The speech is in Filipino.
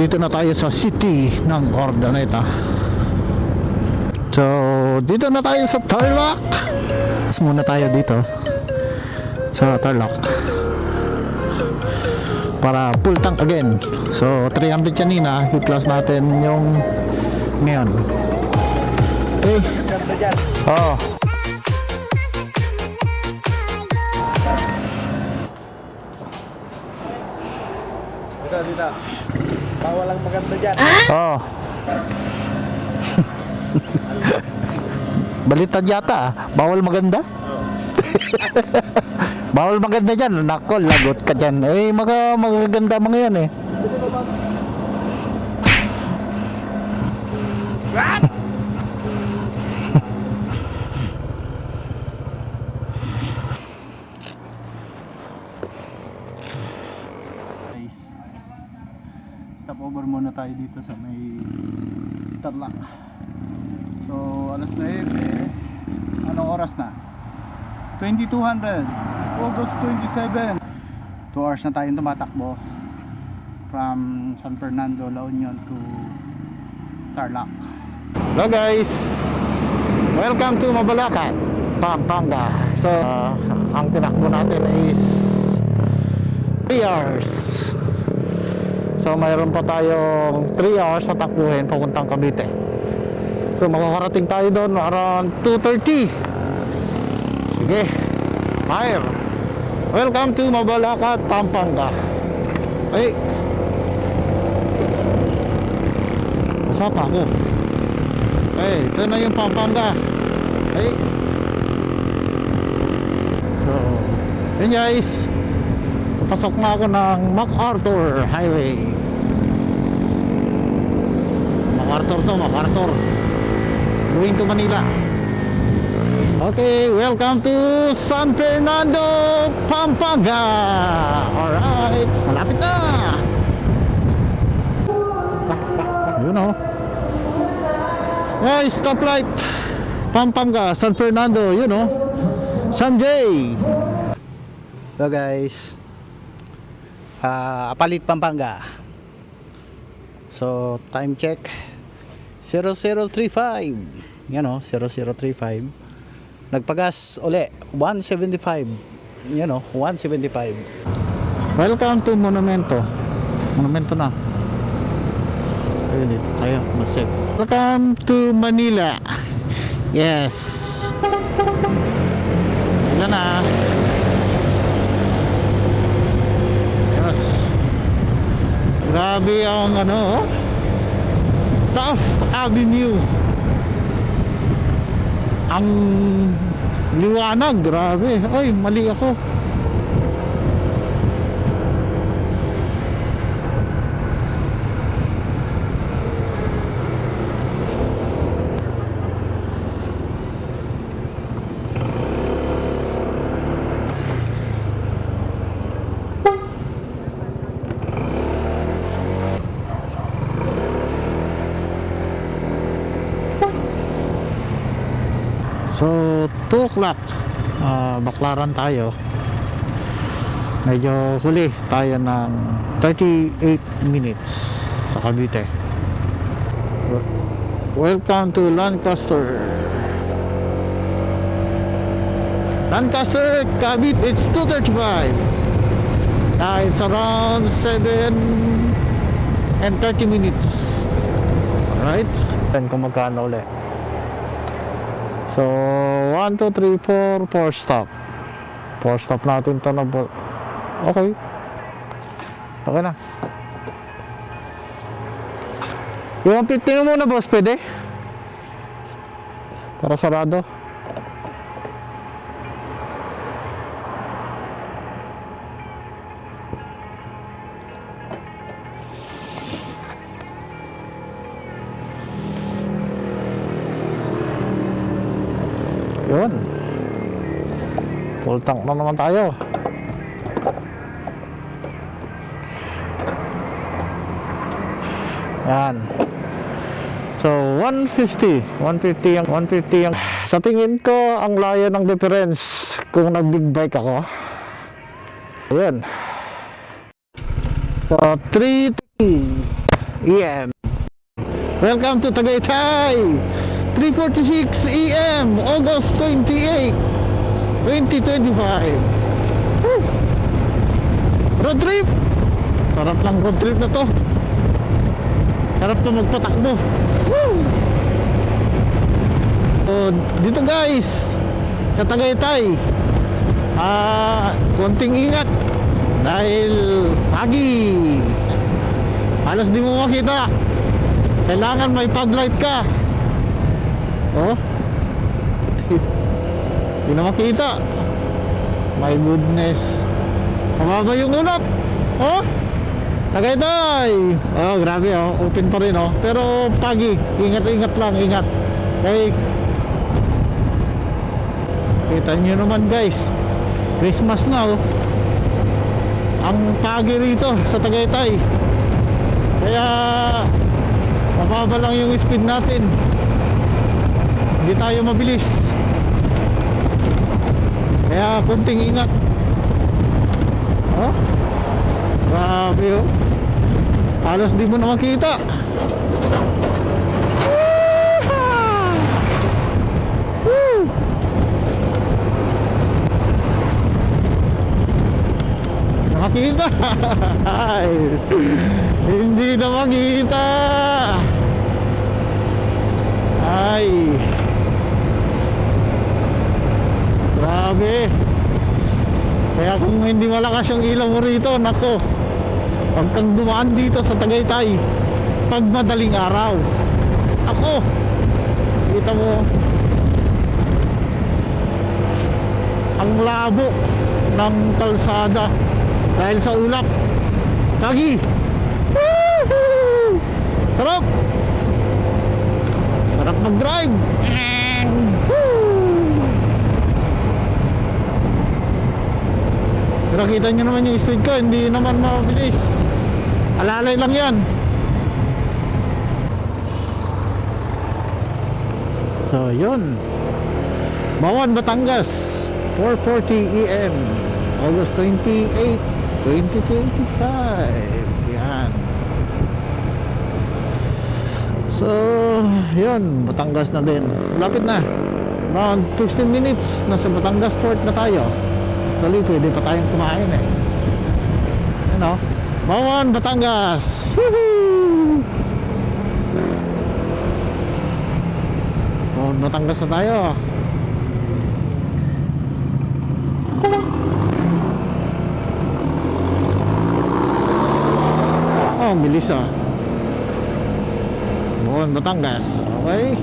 Dito na tayo sa city ng Urdaneta. So, dito na tayo sa Tarlac. Mas muna tayo dito sa Tarlac para full tank again. So, 300 kanina, i-plus natin yung ngayon. Okay. Oh. Dito. Bawal lang maganda dyan. Oh. Balitan yata, bawal maganda. Bawal maganda dyan. Nako, lagot ka dyan. Eh, magaganda mga yan eh. Stop over muna tayo dito sa may Tarlac. So, alas 9. Anong oras na? 2200. August 27. 2 hours na tayong tumatakbo from San Fernando, La Union to Tarlac. Hello guys, welcome to Mabalacat, Pampanga. So, ang tinakbo natin is 3 hours. So, mayroon pa tayong 3 hours na takbuhin papuntang Cavite. So, makakarating tayo doon around 2:30. Sige, fire. Welcome to Mabalacat, Pampanga. Ay, basa pa ako. Ay, ito na yung Pampanga. Ay. So, yun guys, pasok na ako ng MacArthur Highway. MacArthur. Going to Manila. Okay, welcome to San Fernando, Pampanga. Alright, malapit na. You know. Hey, stoplight, Pampanga, San Fernando, you know. Sanjay. So guys, Apalit, Pampanga. So time check 0035. Yan o, 0035. Nagpagas uli 175. Yan o, 175. Welcome to Monumento. Monumento na. Ayun, dito tayo masip. Welcome to Manila. Yes. Ilan na. Yes. Grabe ang Taft Avenue. Ang liwanag, grabe. Ay, mali ako. So 2 o'clock, baklaran tayo. Medyo huli tayo ng 38 minutes sa Cavite. Welcome to Lancaster, Cavite. It's 2:35. It's around 7:30. Alright, then kung magkano ulit. So 1, 2, 3, 4 stop. 4 stop natin to na. Okay na. Yung 15 muna boss, pwede? Para sarado. Yun, full tank na naman tayo. Yan. So 150 ang sa tingin ko ang layo ng difference kung nag big bike ako. Ayan. So 330. AM. Welcome to Tagaytay! 3:46 AM, August 28, 2025. Woo! Road trip! Sarap lang road trip na to. Sarap to magpatakbo. Woo! So, dito guys, sa Tagaytay, konting ingat dahil pagi. Halos di mo makita. Kailangan may paglight ka. Oh. Hindi na makita. My goodness. Mababa yung ulap. Oh. Tagaytay. Oh, grabe oh. Open pa rin oh. Pero pagi. Ingat lang, ingat. Okay. Kita nyo naman guys. Christmas na oh. Ang pagi rito sa Tagaytay. Kaya mababa lang yung speed natin. Hindi tayo mabilis. Kaya kunting ingat. Oh, grabe oh. Halos di mo na makita. Woo! Nakakita. Ay, hindi na makita. Ay, grabe. Kaya kung hindi malakas yung ilaw mo rito, nako, pag kang dumaan dito sa Tagaytay pag madaling araw, ako, kita mo ang labo ng kalsada dahil sa ulap. Lagi. Woohoo! Sarap. Sarap mag-drive. Pero kita nyo naman yung speed ko, hindi naman mabilis. Alalay lang yan. So yun, Bawan, Batangas, 4:40 AM, August 28, 2025. Yan. So yun, Batangas na din. Lapit na. Around 15 minutes nasa Batangas Port na tayo. Actually, pwede pa tayong kumain eh. Ano? Bawan, Batangas. Woohoo! Bawan, Batangas na tayo. Oh, bilis ah. Bawan, Batangas. Okay.